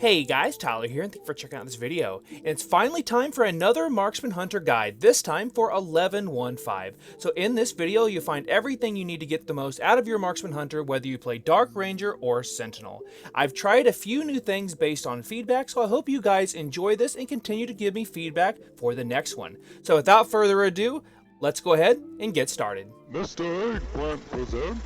Hey guys, Tyler here, and thank you for checking out this video. And it's finally time for another Marksman Hunter guide, this time for 11.1.5. So in this video, you'll find everything you need to get the most out of your Marksman Hunter, whether you play Dark Ranger or Sentinel. I've tried a few new things based on feedback, so I hope you guys enjoy this and continue to give me feedback for the next one. So without further ado, let's go ahead and get started. Mr. Eggplant presents.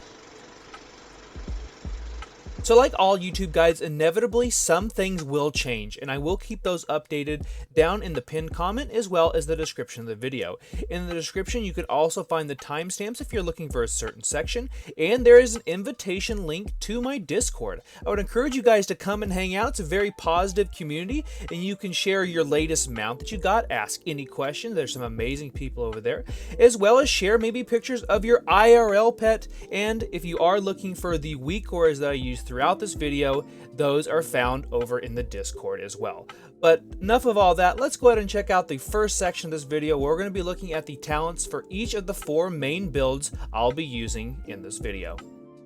So like all YouTube guides, inevitably some things will change, and I will keep those updated down in the pinned comment as well as the description of the video. In the description you could also find the timestamps if you're looking for a certain section, and there is an invitation link to my Discord. I would encourage you guys to come and hang out. It's a very positive community, and you can share your latest mount that you got, ask any questions. There's some amazing people over there, as well as share maybe pictures of your IRL pet, and if you are looking for the weak cores that I use throughout this video, those are found over in the Discord as well. But enough of all that, let's go ahead and check out the first section of this video where we're going to be looking at the talents for each of the 4 main builds I'll be using in this video.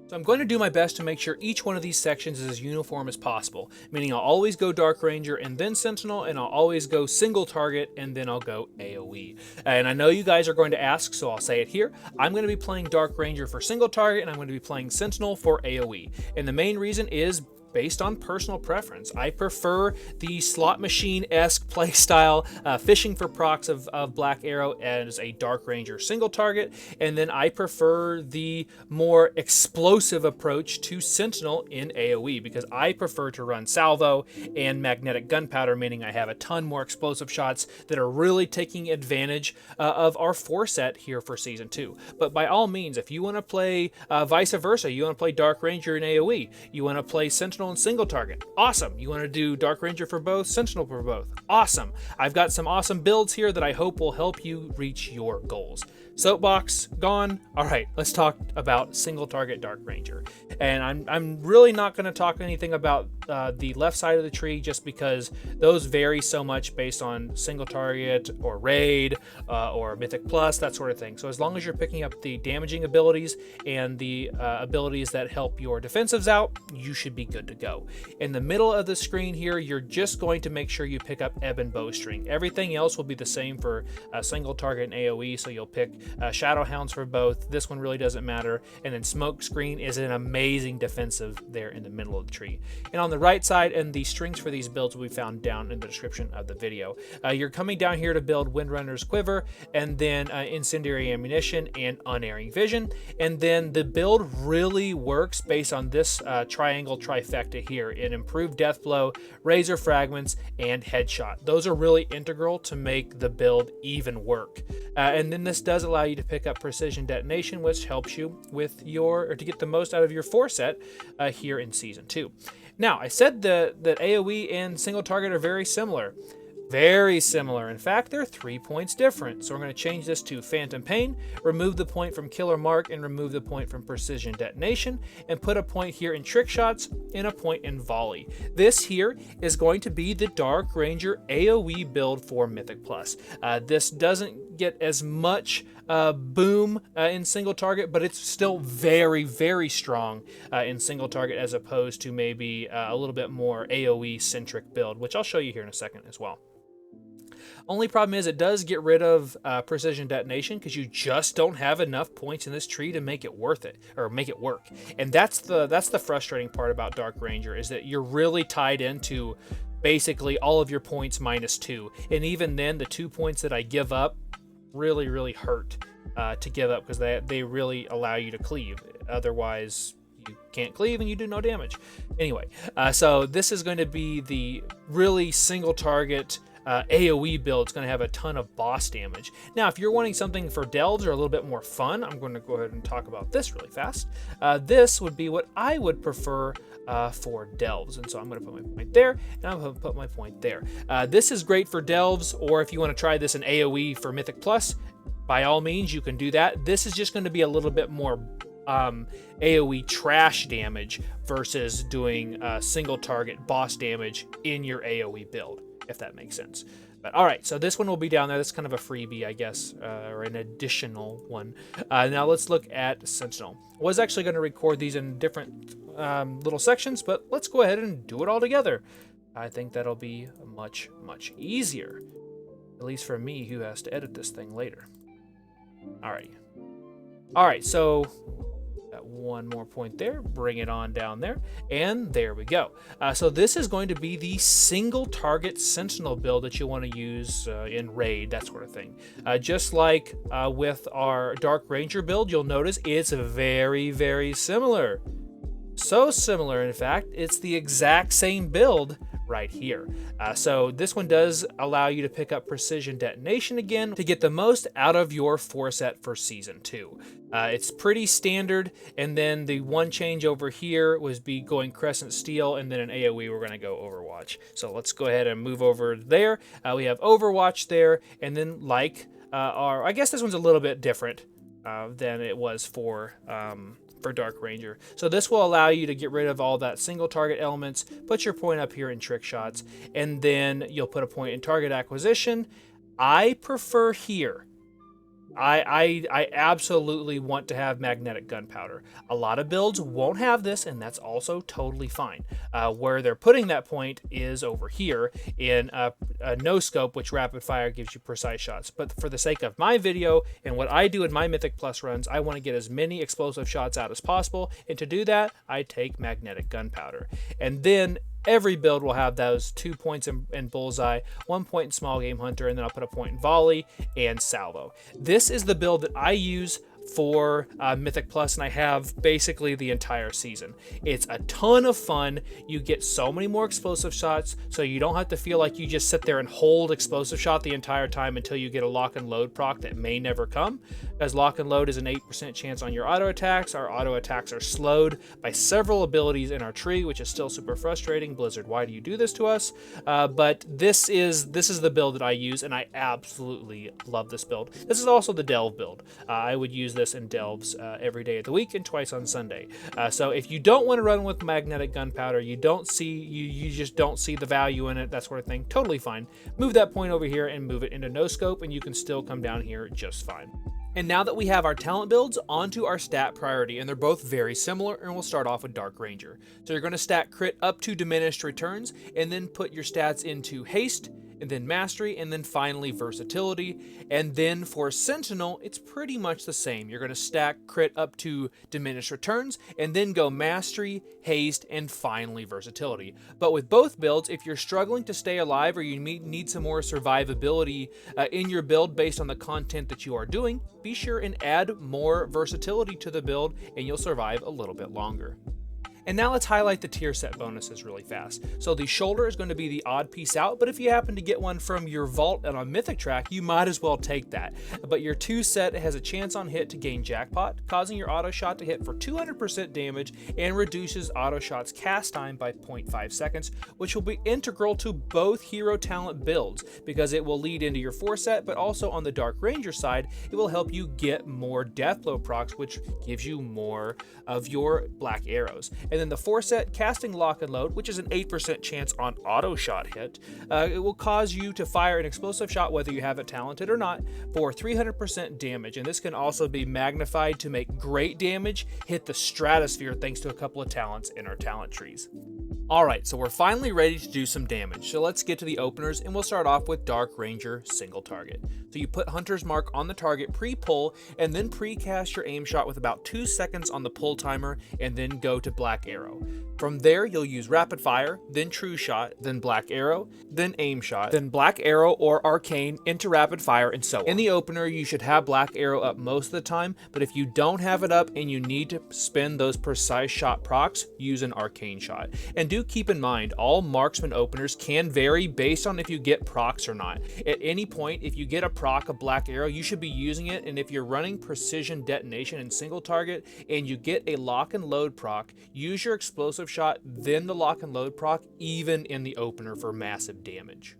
So I'm going to do my best to make sure each one of these sections is as uniform as possible, meaning I'll always go Dark Ranger and then Sentinel, and I'll always go single target and then I'll go AOE. And I know you guys are going to ask, so I'll say it here. I'm going to be playing Dark Ranger for single target, and I'm going to be playing Sentinel for AOE. And the main reason is based on personal preference. I prefer the slot machine-esque playstyle, fishing for procs of Black Arrow as a Dark Ranger single target, and then I prefer the more explosive approach to Sentinel in AoE because I prefer to run salvo and magnetic gunpowder, meaning I have a ton more explosive shots that are really taking advantage of our 4 set here for Season 2. But by all means, if you want to play vice versa, you want to play Dark Ranger in AoE, you want to play Sentinel and single target, awesome. You want to do Dark Ranger for both, Sentinel for both, awesome. I've got some awesome builds here that I hope will help you reach your goals. Soapbox gone. All right, let's talk about single target Dark Ranger. And I'm really not going to talk anything about the left side of the tree just because those vary so much based on single target or raid or mythic plus, that sort of thing. So as long as you're picking up the damaging abilities and the abilities that help your defensives out, you should be good to go. In the middle of the screen here, you're just going to make sure you pick up Ebon Bowstring. Everything else will be the same for single target and AoE, so you'll pick Shadow Hounds for both. This one really doesn't matter. And then Smoke Screen is an amazing defensive there in the middle of the tree. And on the right side, and the strings for these builds will be found down in the description of the video. You're coming down here to build Windrunner's Quiver, and then Incendiary Ammunition and Unerring Vision. And then the build really works based on this triangle trifecta here in Improved Death Blow, Razor Fragments, and Headshot. Those are really integral to make the build even work. And then this does allow you to pick up Precision Detonation, which helps you with or to get the most out of your 4 set here in Season 2. Now, I said that AoE and single target are very similar. Very similar. In fact, they're 3 points different. So we're going to change this to Phantom Pain, remove the point from Killer Mark, and remove the point from Precision Detonation, and put a point here in Trick Shots and a point in Volley. This here is going to be the Dark Ranger AoE build for Mythic Plus. This doesn't get as much boom in single target, but it's still very, very strong in single target as opposed to maybe a little bit more AoE centric build, which I'll show you here in a second as well. Only problem is it does get rid of Precision Detonation because you just don't have enough points in this tree to make it worth it or make it work. And that's the frustrating part about Dark Ranger, is that you're really tied into basically all of your points -2. And even then, the 2 points that I give up really, really hurt to give up because they really allow you to cleave. Otherwise, you can't cleave and you do no damage. Anyway, so this is going to be the really single target AoE build. It's going to have a ton of boss damage. Now, if you're wanting something for delves or a little bit more fun, I'm going to go ahead and talk about this really fast. This would be what I would prefer for delves. And so I'm going to put my point there, and I'm going to put my point there. This is great for delves, or if you want to try this in AoE for Mythic Plus, by all means, you can do that. This is just going to be a little bit more AoE trash damage versus doing single target boss damage in your AoE build, if that makes sense. But all right, so this one will be down there. That's kind of a freebie, I guess, or an additional one. Now let's look at Sentinel. I was actually going to record these in different little sections, but let's go ahead and do it all together. I think that'll be much, much easier, at least for me, who has to edit this thing later. Alrighty. All right, so got one more point there, bring it on down there, and there we go. So this is going to be the single target Sentinel build that you want to use in raid, that sort of thing. Just like with our Dark Ranger build, you'll notice it's very, very similar. So similar, in fact, it's the exact same build right here. So this one does allow you to pick up precision detonation again to get the most out of your 4-set for season 2. It's pretty standard, and then the one change over here was going Crescent Steel, and then in AOE we're going to go Overwatch. So let's go ahead and move over there. We have Overwatch there, and then like I guess this one's a little bit different than it was for Dark Ranger. So this will allow you to get rid of all that single target elements, put your point up here in trick shots, and then you'll put a point in target acquisition. I prefer here. I absolutely want to have magnetic gunpowder. A lot of builds won't have this, and that's also totally fine. Where they're putting that point is over here in a no scope, which rapid fire gives you precise shots. But for the sake of my video and what I do in my Mythic Plus runs, I want to get as many explosive shots out as possible, and to do that, I take magnetic gunpowder. And then every build will have those 2 points in Bullseye, 1 point in Small Game Hunter, and then I'll put a point in Volley and Salvo. This is the build that I use for Mythic Plus, and I have basically the entire season. It's a ton of fun. You get so many more explosive shots, so you don't have to feel like you just sit there and hold explosive shot the entire time until you get a lock and load proc that may never come, because lock and load is an 8% chance on your auto attacks. Our auto attacks are slowed by several abilities in our tree, which is still super frustrating. Blizzard, why do you do this to us? But this is the build that I use, and I absolutely love this build. This is also the Delve build. I would use this in Delves every day of the week and twice on Sunday. So if you don't want to run with magnetic gunpowder, you just don't see the value in it, that sort of thing, totally fine. Move that point over here and move it into no scope, and you can still come down here just fine. And now that we have our talent builds, onto our stat priority, and they're both very similar, and we'll start off with Dark Ranger. So you're going to stat crit up to diminished returns, and then put your stats into haste, and then mastery, and then finally versatility. And then for Sentinel, it's pretty much the same. You're going to stack crit up to diminished returns, and then go mastery, haste, and finally versatility. But with both builds, if you're struggling to stay alive or you need some more survivability in your build based on the content that you are doing, be sure and add more versatility to the build, and you'll survive a little bit longer. And now let's highlight the tier set bonuses really fast. So the shoulder is going to be the odd piece out, but if you happen to get one from your vault on a mythic track, you might as well take that. But your 2 set has a chance on hit to gain jackpot, causing your auto shot to hit for 200% damage, and reduces auto shot's cast time by 0.5 seconds, which will be integral to both hero talent builds because it will lead into your 4 set, but also on the Dark Ranger side, it will help you get more deathblow procs, which gives you more of your black arrows. And then the 4 set casting lock and load, which is an 8% chance on auto shot hit. It will cause you to fire an explosive shot whether you have it talented or not for 300% damage. And this can also be magnified to make great damage hit the stratosphere thanks to a couple of talents in our talent trees. Alright, so we're finally ready to do some damage, so let's get to the openers, and we'll start off with Dark Ranger single target. So you put Hunter's Mark on the target pre-pull, and then pre-cast your aim shot with about 2 seconds on the pull timer, and then go to Black Arrow. From there, you'll use Rapid Fire, then True Shot, then Black Arrow, then Aim Shot, then Black Arrow or Arcane into Rapid Fire, and so on. In the opener, you should have Black Arrow up most of the time, but if you don't have it up and you need to spend those precise shot procs, use an Arcane Shot. And do keep in mind, all marksman openers can vary based on if you get procs or not. At any point, if you get a proc of Black Arrow, you should be using it, and if you're running precision detonation in single target and you get a lock and load proc, use your explosive shot, then the lock and load proc, even in the opener for massive damage.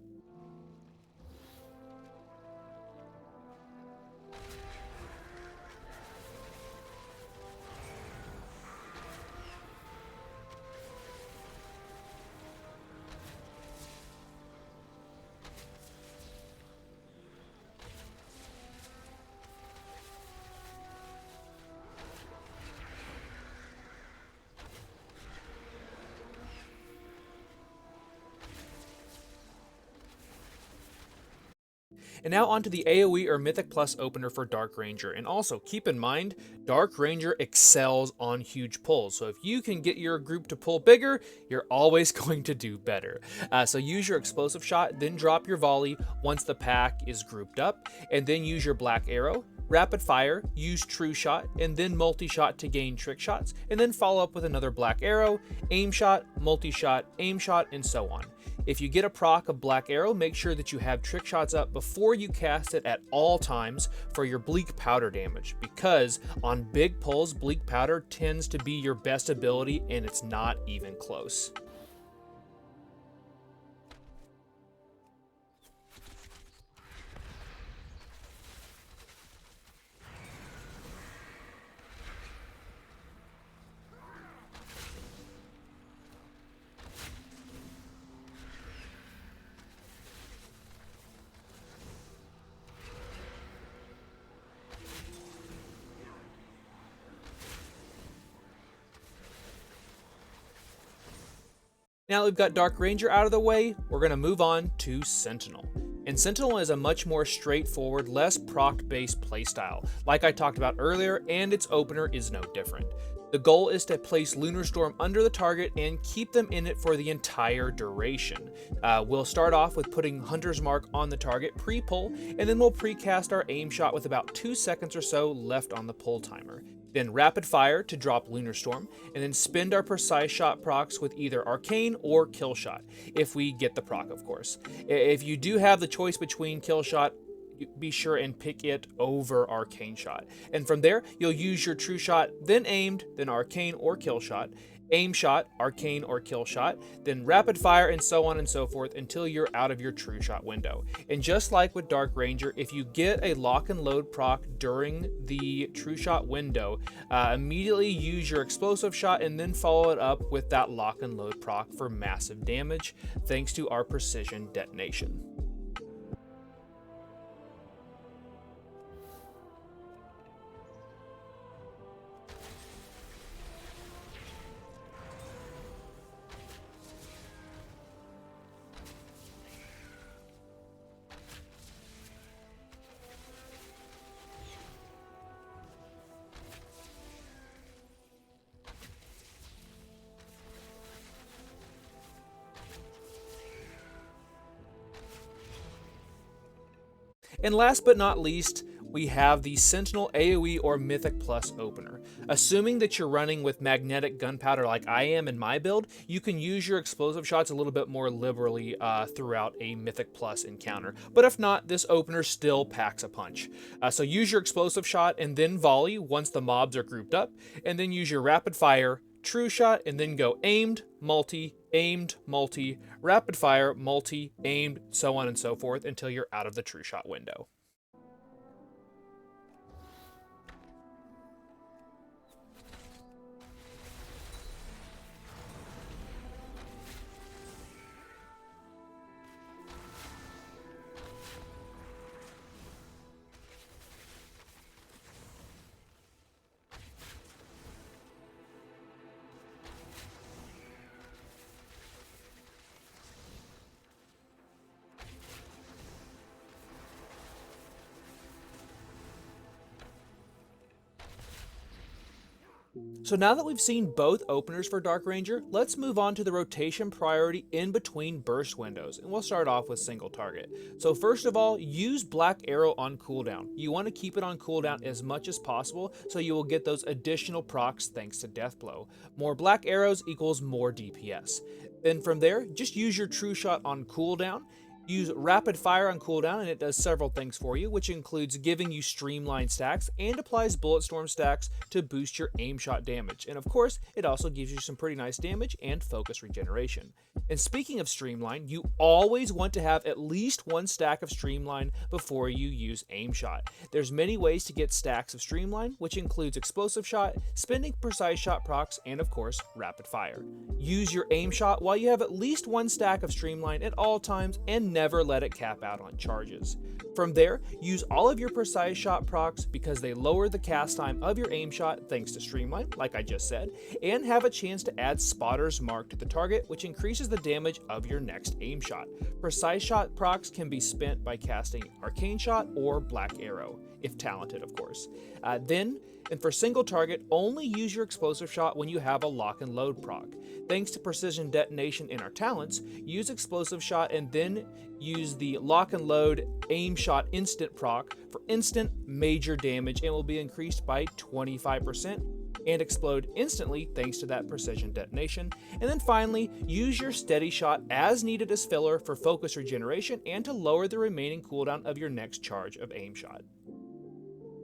And now onto the AOE or Mythic Plus opener for Dark Ranger. And also keep in mind, Dark Ranger excels on huge pulls. So if you can get your group to pull bigger, you're always going to do better. So use your explosive shot, then drop your volley once the pack is grouped up, and then use your black arrow. Rapid fire, use true shot, and then multi-shot to gain trick shots, and then follow up with another black arrow, aim shot, multi-shot, aim shot, and so on. If you get a proc of black arrow, make sure that you have trick shots up before you cast it at all times for your bleak powder damage, because on big pulls, bleak powder tends to be your best ability, and it's not even close. Now that we've got Dark Ranger out of the way, we're going to move on to Sentinel. And Sentinel is a much more straightforward, less proc-based playstyle, like I talked about earlier, and its opener is no different. The goal is to place Lunar Storm under the target and keep them in it for the entire duration. We'll start off with putting Hunter's Mark on the target pre-pull, and then we'll pre-cast our aim shot with about 2 seconds or so left on the pull timer. Then rapid fire to drop Lunar Storm, and then spend our precise shot procs with either Arcane or Kill Shot, if we get the proc, of course. If you do have the choice between Kill Shot, be sure and pick it over Arcane Shot. And from there, you'll use your True Shot, then Aimed, then Arcane or Kill Shot, Aim Shot, Arcane or Kill Shot, then Rapid Fire, and so on and so forth until you're out of your True Shot window. And just like with Dark Ranger, if you get a Lock and Load proc during the True Shot window, immediately use your Explosive Shot and then follow it up with that Lock and Load proc for massive damage, thanks to our Precision Detonation. And last but not least, we have the Sentinel AOE or Mythic Plus opener. Assuming that you're running with magnetic gunpowder like I am in my build, you can use your explosive shots a little bit more liberally throughout a Mythic Plus encounter. But if not, this opener still packs a punch. So use your explosive shot and then volley once the mobs are grouped up, and then use your rapid fire, true shot, and then go aimed, multi, rapid fire, multi, aimed, so on and so forth until you're out of the true shot window. So now that we've seen both openers for Dark Ranger, let's move on to the rotation priority in between burst windows, and we'll start off with single target. So first of all, use Black Arrow on cooldown. You want to keep it on cooldown as much as possible so you will get those additional procs thanks to Deathblow. More Black Arrows equals more DPS. Then from there, just use your True Shot on cooldown. Use Rapid Fire on cooldown, and it does several things for you, which includes giving you Streamline stacks and applies Bulletstorm stacks to boost your aim shot damage. And of course, it also gives you some pretty nice damage and focus regeneration. And speaking of Streamline, you always want to have at least one stack of Streamline before you use aim shot. There's many ways to get stacks of Streamline, which includes Explosive Shot, spending precise shot procs, and of course, Rapid Fire. Use your aim shot while you have at least one stack of Streamline at all times, and never let it cap out on charges. From there, use all of your precise shot procs because they lower the cast time of your aim shot thanks to Streamline, like I just said, and have a chance to add Spotter's Mark to the target, which increases the damage of your next aim shot. Precise shot procs can be spent by casting Arcane Shot or Black Arrow, if talented of course. And for single target, only use your explosive shot when you have a lock and load proc. Thanks to precision detonation in our talents, use explosive shot and then use the lock and load aim shot instant proc for instant major damage and will be increased by 25% and explode instantly thanks to that precision detonation. And then finally, use your steady shot as needed as filler for focus regeneration and to lower the remaining cooldown of your next charge of aim shot.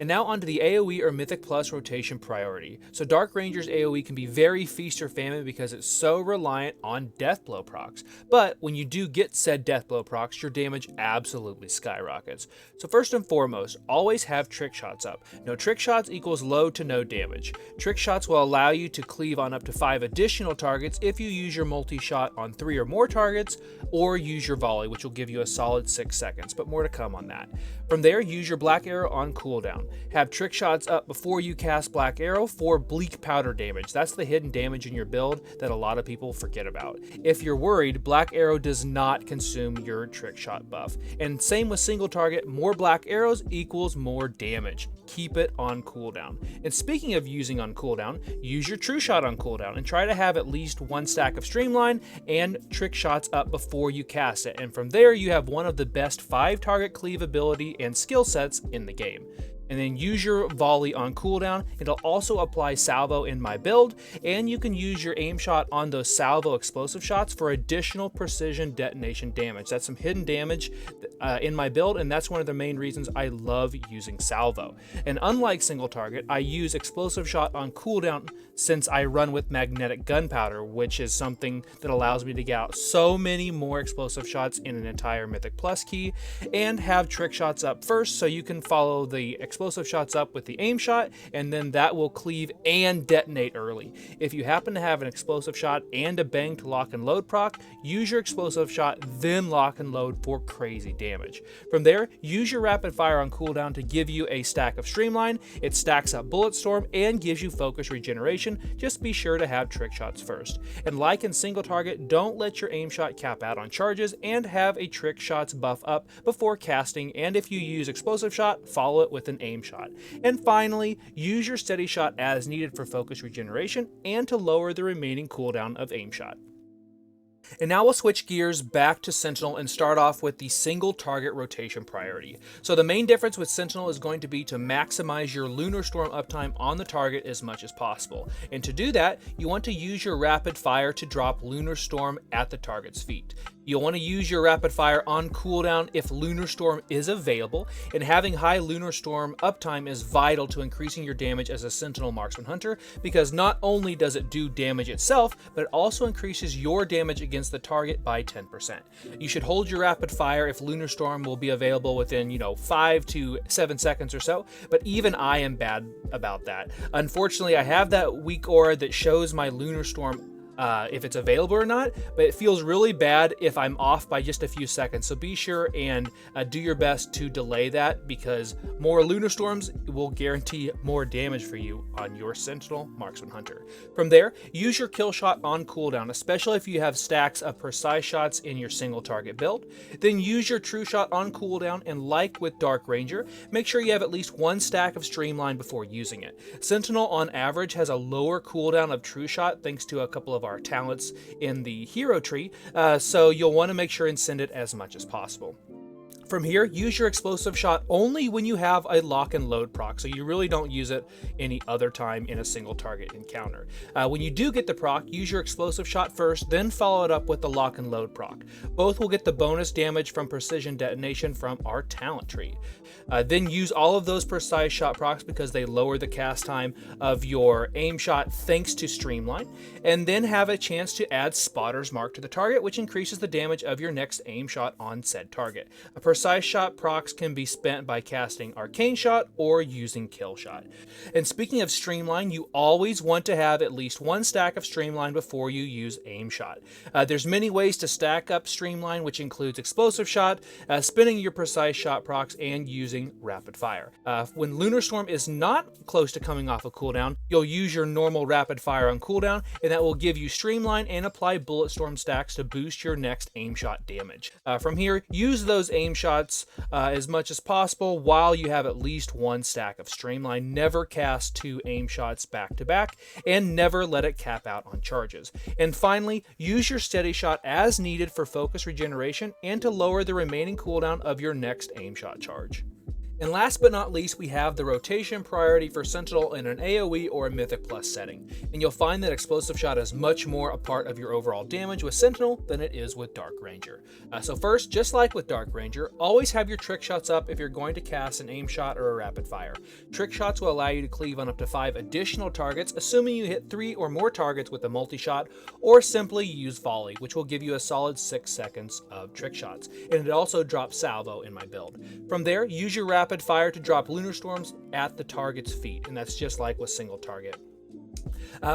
And now onto the AOE or Mythic Plus rotation priority. So Dark Ranger's AOE can be very feast or famine because it's so reliant on Deathblow procs. But when you do get said Deathblow procs, your damage absolutely skyrockets. So first and foremost, always have Trick Shots up. No Trick Shots equals low to no damage. Trick Shots will allow you to cleave on up to 5 additional targets if you use your multi-shot on 3 or more targets, or use your volley, which will give you a solid 6 seconds, but more to come on that. From there, use your Black Arrow on cooldown. Have Trick Shots up before you cast Black Arrow for Bleak Powder damage. That's the hidden damage in your build that a lot of people forget about. If you're worried, Black Arrow does not consume your Trick Shot buff. And same with single target, more Black Arrows equals more damage. Keep it on cooldown. And speaking of using on cooldown, use your True Shot on cooldown and try to have at least 1 stack of Streamline and Trick Shots up before you cast it. And from there, you have one of the best 5 target cleave ability and skill sets in the game. And then use your volley on cooldown. It'll also apply salvo in my build, and you can use your aim shot on those salvo explosive shots for additional precision detonation damage. That's some hidden damage in my build, and that's one of the main reasons I love using salvo. And unlike single target, I use explosive shot on cooldown since I run with magnetic gunpowder, which is something that allows me to get out so many more explosive shots in an entire Mythic Plus key, and have Trick Shots up first so you can follow the explosive shots up with the aim shot, and then that will cleave and detonate early. If you happen to have an explosive shot and a bang to lock and load proc, use your explosive shot, then lock and load for crazy damage. From there, use your rapid fire on cooldown to give you a stack of Streamline. It stacks up Bulletstorm and gives you focus regeneration. Just be sure to have Trick Shots first. And like in single target, don't let your aim shot cap out on charges and have a Trick Shots buff up before casting, and if you use explosive shot, follow it with an aim shot. And finally, use your steady shot as needed for focus regeneration and to lower the remaining cooldown of aim shot. And now we'll switch gears back to Sentinel and start off with the single target rotation priority. So the main difference with Sentinel is going to be to maximize your Lunar Storm uptime on the target as much as possible. And to do that, you want to use your rapid fire to drop Lunar Storm at the target's feet. You'll want to use your rapid fire on cooldown if Lunar Storm is available, and having high Lunar Storm uptime is vital to increasing your damage as a Sentinel Marksman Hunter, because not only does it do damage itself, but it also increases your damage against the target by 10%. You should hold your rapid fire if Lunar Storm will be available within, 5 to 7 seconds or so, but even I am bad about that. Unfortunately, I have that weak aura that shows my Lunar Storm if it's available or not, but it feels really bad if I'm off by just a few seconds. So be sure and do your best to delay that, because more Lunar Storms will guarantee more damage for you on your Sentinel Marksman Hunter. From there, use your kill shot on cooldown, especially if you have stacks of precise shots in your single target build. Then use your true shot on cooldown, and like with Dark Ranger, make sure you have at least 1 stack of Streamline before using it. Sentinel on average has a lower cooldown of true shot thanks to a couple of our talents in the hero tree, so you'll want to make sure and send it as much as possible. From here, use your explosive shot only when you have a lock and load proc, so you really don't use it any other time in a single target encounter. When you do get the proc, use your explosive shot first, then follow it up with the lock and load proc. Both will get the bonus damage from precision detonation from our talent tree. Then use all of those precise shot procs because they lower the cast time of your aim shot thanks to Streamline, and then have a chance to add Spotter's Mark to the target, which increases the damage of your next aim shot on said target. A precise shot procs can be spent by casting Arcane Shot or using Kill Shot. And speaking of Streamline, you always want to have at least one stack of Streamline before you use Aim Shot. There's many ways to stack up Streamline, which includes Explosive Shot, spinning your precise shot procs, and using Rapid Fire. When Lunar Storm is not close to coming off a cooldown, you'll use your normal Rapid Fire on cooldown, and that will give you Streamline and apply Bullet Storm stacks to boost your next aim shot damage. From here, use those aim shots as much as possible while you have at least one stack of Streamline. Never cast 2 aim shots back to back, and never let it cap out on charges. And finally, use your steady shot as needed for focus regeneration and to lower the remaining cooldown of your next aim shot charge. And last but not least, we have the rotation priority for Sentinel in an AOE or a Mythic Plus setting. And you'll find that Explosive Shot is much more a part of your overall damage with Sentinel than it is with Dark Ranger. So first, just like with Dark Ranger, always have your trick shots up if you're going to cast an aim shot or a rapid fire. Trick shots will allow you to cleave on up to 5 additional targets, assuming you hit 3 or more targets with a multi-shot, or simply use volley, which will give you a solid 6 seconds of trick shots. And it also drops salvo in my build. From there, use your rapid fire to drop lunar storms at the target's feet, and that's just like with single target.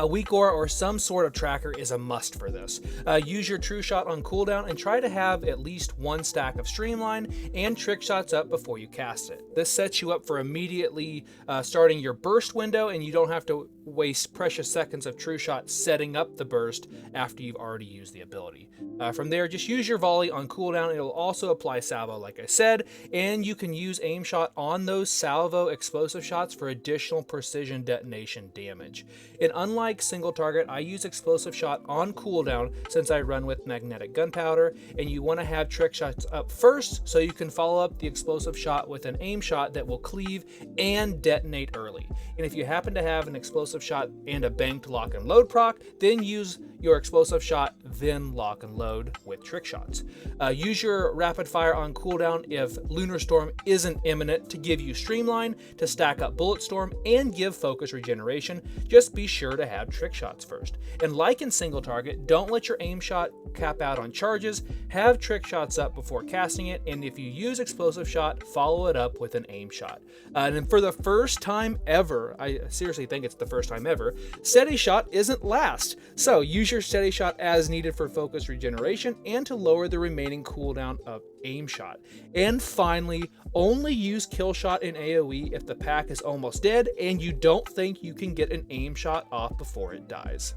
Weak aura or some sort of tracker is a must for this. Use your true shot on cooldown and try to have at least one stack of Streamline and trick shots up before you cast it. This sets you up for immediately starting your burst window, and you don't have to waste precious seconds of true shot setting up the burst after you've already used the ability. From there, just use your volley on cooldown. It'll also apply salvo, like I said, and you can use aim shot on those salvo explosive shots for additional precision detonation damage. And unlike single target, I use explosive shot on cooldown since I run with magnetic gunpowder, and you want to have trick shots up first so you can follow up the explosive shot with an aim shot that will cleave and detonate early. And if you happen to have an explosive shot and a banked lock and load proc, then use your explosive shot, then lock and load with trick shots. Use your rapid fire on cooldown if Lunar Storm isn't imminent to give you Streamline, to stack up Bullet Storm, and give focus regeneration. Just be sure to have trick shots first. And like in single target, don't let your aim shot cap out on charges. Have trick shots up before casting it, and if you use explosive shot, follow it up with an aim shot. And for the first time ever, I seriously think it's the first time ever, steady shot isn't last. So use your steady shot as needed for focus regeneration and to lower the remaining cooldown of aim shot. And finally, only use kill shot in AOE if the pack is almost dead and you don't think you can get an aim shot off before it dies.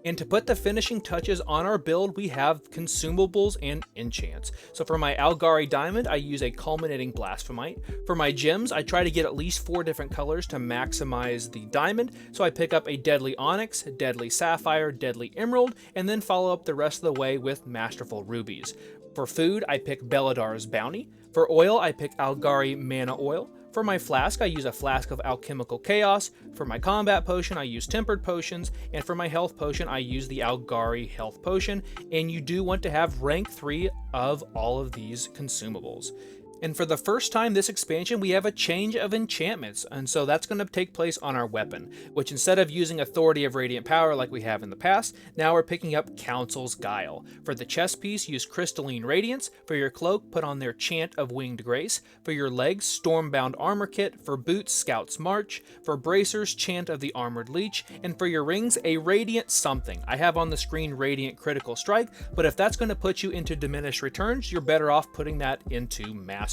And to put the finishing touches on our build, we have consumables and enchants. So for my Algari Diamond, I use a culminating blasphemite. For my gems, I try to get at least 4 different colors to maximize the diamond. So I pick up a deadly onyx, deadly sapphire, deadly emerald, and then follow up the rest of the way with masterful rubies. For food, I pick Beladar's Bounty. For oil, I pick Algari Mana Oil. For my flask, I use a flask of alchemical chaos. For my combat potion, I use tempered potions. And for my health potion, I use the Algari health potion. And you do want to have rank 3 of all of these consumables. And for the first time this expansion, we have a change of enchantments, and so that's going to take place on our weapon, which instead of using Authority of Radiant Power like we have in the past, now we're picking up Council's Guile. For the chest piece, use Crystalline Radiance. For your cloak, put on their Chant of Winged Grace. For your legs, Stormbound Armor Kit. For boots, Scout's March. For bracers, Chant of the Armored Leech. And for your rings, a Radiant something. I have on the screen Radiant Critical Strike, but if that's going to put you into diminished returns, you're better off putting that into Mastery.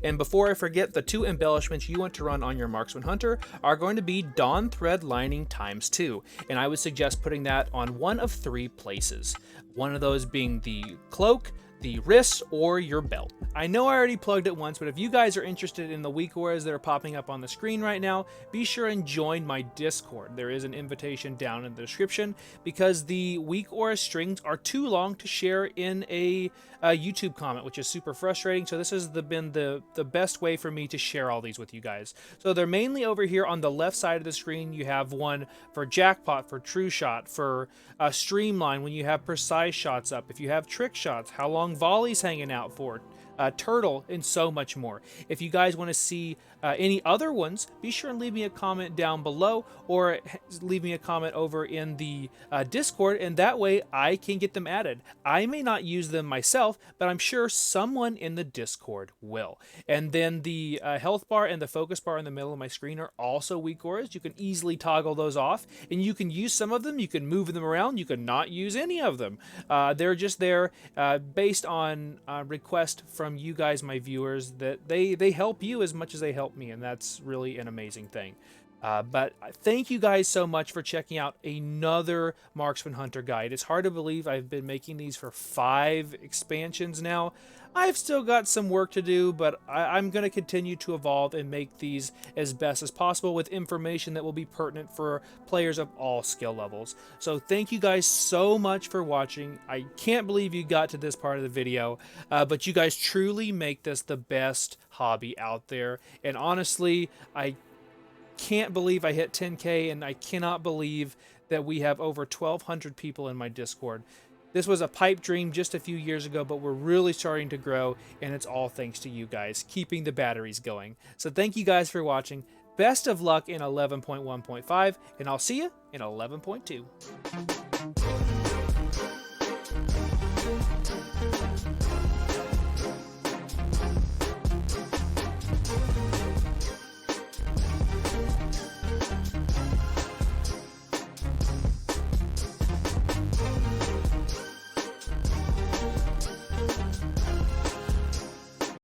And before I forget, the 2 embellishments you want to run on your Marksman Hunter are going to be Dawn Thread Lining ×2, and I would suggest putting that on one of 3 places. One of those being the cloak, the wrist, or your belt. I know I already plugged it once, but if you guys are interested in the weak auras that are popping up on the screen right now, be sure and join my Discord. There is an invitation down in the description, because the weak aura strings are too long to share in a YouTube comment, which is super frustrating. So this has been the best way for me to share all these with you guys. So they're mainly over here on the left side of the screen. You have one for Jackpot, for True Shot, for Streamline when you have precise shots up, if you have trick shots, how long Strong Volley's hanging out for, Turtle, and so much more. If you guys want to see any other ones, be sure and leave me a comment down below, or leave me a comment over in the Discord, and that way I can get them added. I may not use them myself, but I'm sure someone in the Discord will. And then the health bar and the focus bar in the middle of my screen are also weak auras. You can easily toggle those off, and you can use some of them, you can move them around, you can not use any of them. They're just there based on request from you guys, my viewers, that they help you as much as they help me, and that's really an amazing thing. But thank you guys so much for checking out another Marksman Hunter guide. It's hard to believe I've been making these for 5 expansions now. I've still got some work to do, but I'm going to continue to evolve and make these as best as possible with information that will be pertinent for players of all skill levels. So thank you guys so much for watching. I can't believe you got to this part of the video, but you guys truly make this the best hobby out there. And honestly, I can't believe I hit 10K, and I cannot believe that we have over 1,200 people in my Discord. This was a pipe dream just a few years ago, but we're really starting to grow, and it's all thanks to you guys keeping the batteries going. So thank you guys for watching. Best of luck in 11.1.5, and I'll see you in 11.2.